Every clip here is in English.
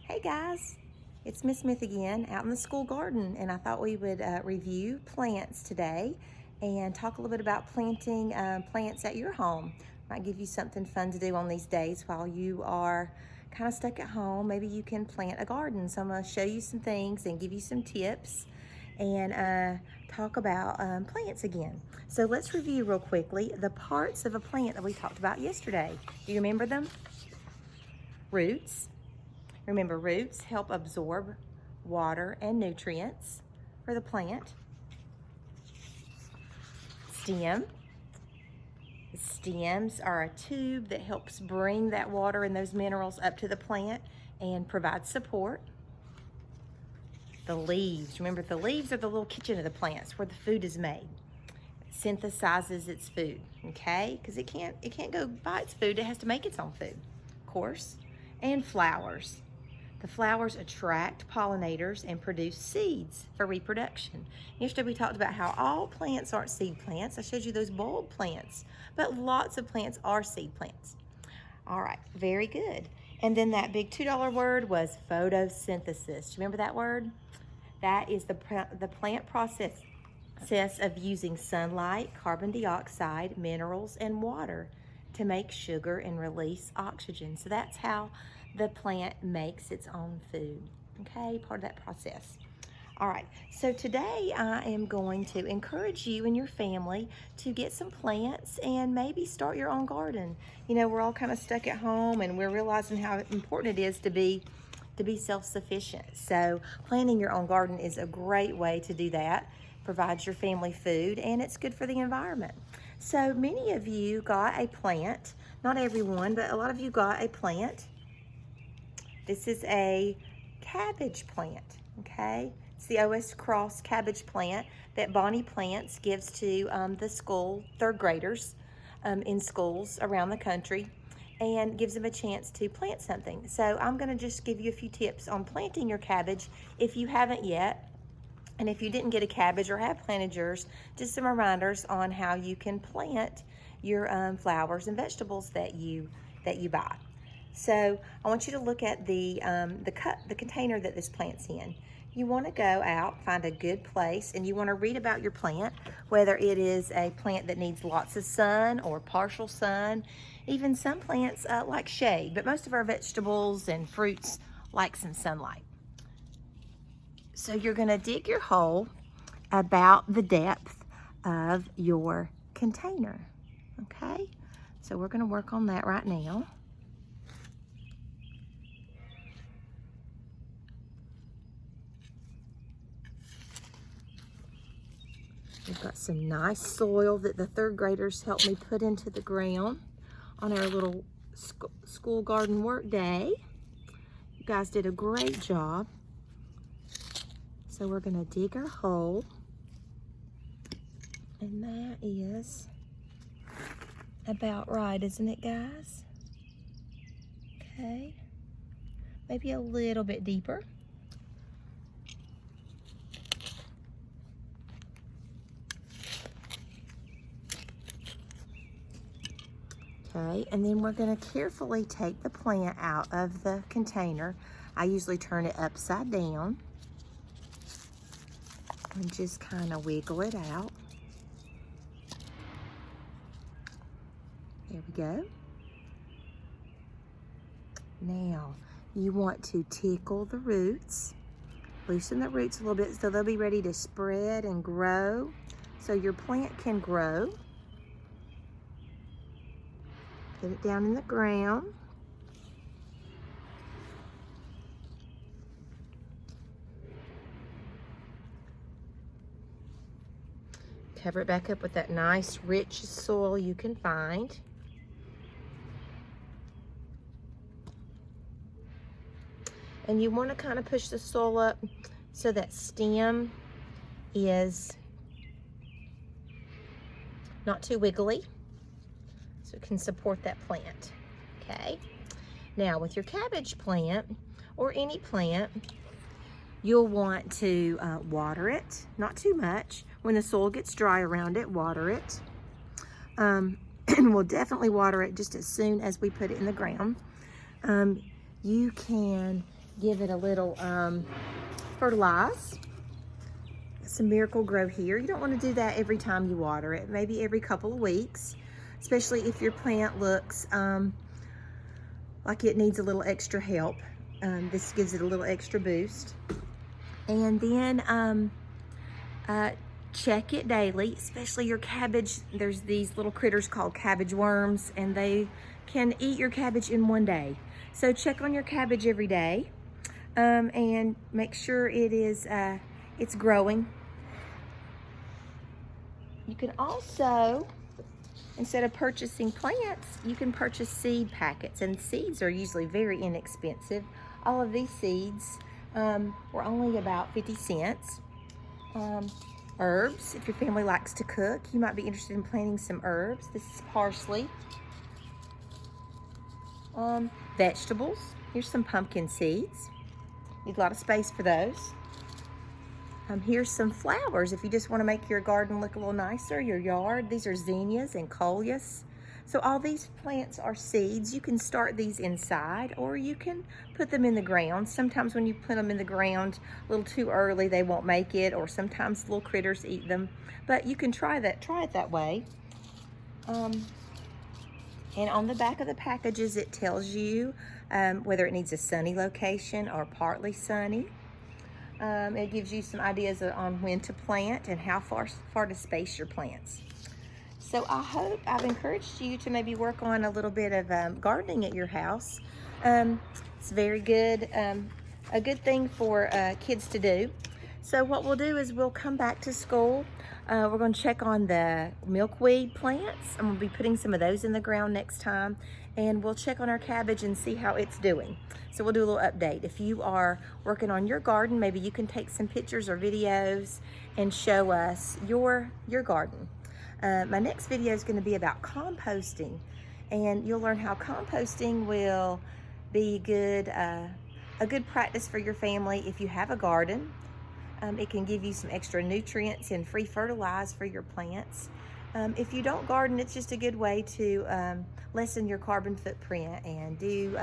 Hey guys, it's Miss Smith again out in the school garden, and I thought we would review plants today and talk a little bit about planting plants at your home. Might give you something fun to do on these days while you are kind of stuck at home. Maybe you can plant a garden. So I'm going to show you some things and give you some tips and talk about plants again. So let's review real quickly the parts of a plant that we talked about yesterday. Do you remember them? Roots. Remember, roots help absorb water and nutrients for the plant. Stem. The stems are a tube that helps bring that water and those minerals up to the plant and provide support. The leaves. Remember, the leaves are the little kitchen of the plants where the food is made. It synthesizes its food, okay? Because it can't go buy its food. It has to make its own food, of course. And flowers. The flowers attract pollinators and produce seeds for reproduction. Yesterday we talked about how all plants aren't seed plants. I showed you those bulb plants, but lots of plants are seed plants. All right, very good. And then that big $2 word was photosynthesis. Do you remember that word? That is the plant process of using sunlight, carbon dioxide, minerals, and water to make sugar and release oxygen. So that's how the plant makes its own food, okay? Part of that process. All right, so today I am going to encourage you and your family to get some plants and maybe start your own garden. You know, we're all kind of stuck at home and we're realizing how important it is to be self-sufficient. So planting your own garden is a great way to do that. Provides your family food and it's good for the environment. So many of you got a plant, not everyone, but a lot of you got a plant. This is a cabbage plant, okay? It's the O.S. Cross cabbage plant that Bonnie Plants gives to the school, third graders in schools around the country and gives them a chance to plant something. So I'm gonna just give you a few tips on planting your cabbage if you haven't yet. And if you didn't get a cabbage or have planted yours, just some reminders on how you can plant your flowers and vegetables that you buy. So I want you to look at the container that this plant's in. You want to go out, find a good place, and you want to read about your plant, whether it is a plant that needs lots of sun or partial sun. Even some plants like shade, but most of our vegetables and fruits like some sunlight. So you're going to dig your hole about the depth of your container, okay? So we're going to work on that right now. We've got some nice soil that the third graders helped me put into the ground on our little school garden work day. You guys did a great job. So we're going to dig our hole. And that is about right, isn't it, guys? Okay. Maybe a little bit deeper. Okay, and then we're going to carefully take the plant out of the container. I usually turn it upside down and just kind of wiggle it out. There we go. Now, you want to tickle the roots. Loosen the roots a little bit so they'll be ready to spread and grow so your plant can grow. Put it down in the ground. Cover it back up with that nice, rich soil you can find. And you want to kind of push the soil up so that stem is not too wiggly, so it can support that plant, okay? Now with your cabbage plant, or any plant, you'll want to water it, not too much. When the soil gets dry around it, water it. And we'll definitely water it just as soon as we put it in the ground. You can give it a little fertilize. Some Miracle Grow here. You don't want to do that every time you water it, maybe every couple of weeks, especially if your plant looks like it needs a little extra help. This gives it a little extra boost. And then check it daily, especially your cabbage. There's these little critters called cabbage worms, and they can eat your cabbage in one day. So check on your cabbage every day, and make sure it's growing. You can also, instead of purchasing plants, you can purchase seed packets, and seeds are usually very inexpensive. All of these seeds were only about 50 cents. Herbs, if your family likes to cook, you might be interested in planting some herbs. This is parsley. Vegetables, here's some pumpkin seeds. Need a lot of space for those. Here's some flowers if you just want to make your garden look a little nicer, your yard. These are zinnias and coleus. So all these plants are seeds. You can start these inside, or you can put them in the ground. Sometimes when you put them in the ground a little too early, they won't make it, or sometimes little critters eat them. But you can try it that way. And on the back of the packages, it tells you whether it needs a sunny location or partly sunny. It gives you some ideas on when to plant and how far to space your plants. So I hope I've encouraged you to maybe work on a little bit of gardening at your house. It's very good, a good thing for kids to do. So what we'll do is we'll come back to school. We're going to check on the milkweed plants. I'm going to be putting some of those in the ground next time. And we'll check on our cabbage and see how it's doing. So we'll do a little update. If you are working on your garden, maybe you can take some pictures or videos and show us your garden. My next video is going to be about composting, and you'll learn how composting will be a good practice for your family if you have a garden. It can give you some extra nutrients and free fertilizer for your plants. If you don't garden, it's just a good way to lessen your carbon footprint and do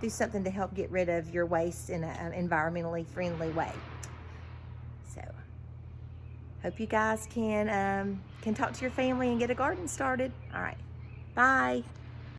something to help get rid of your waste in an environmentally friendly way. So, hope you guys can talk to your family and get a garden started. All right, bye.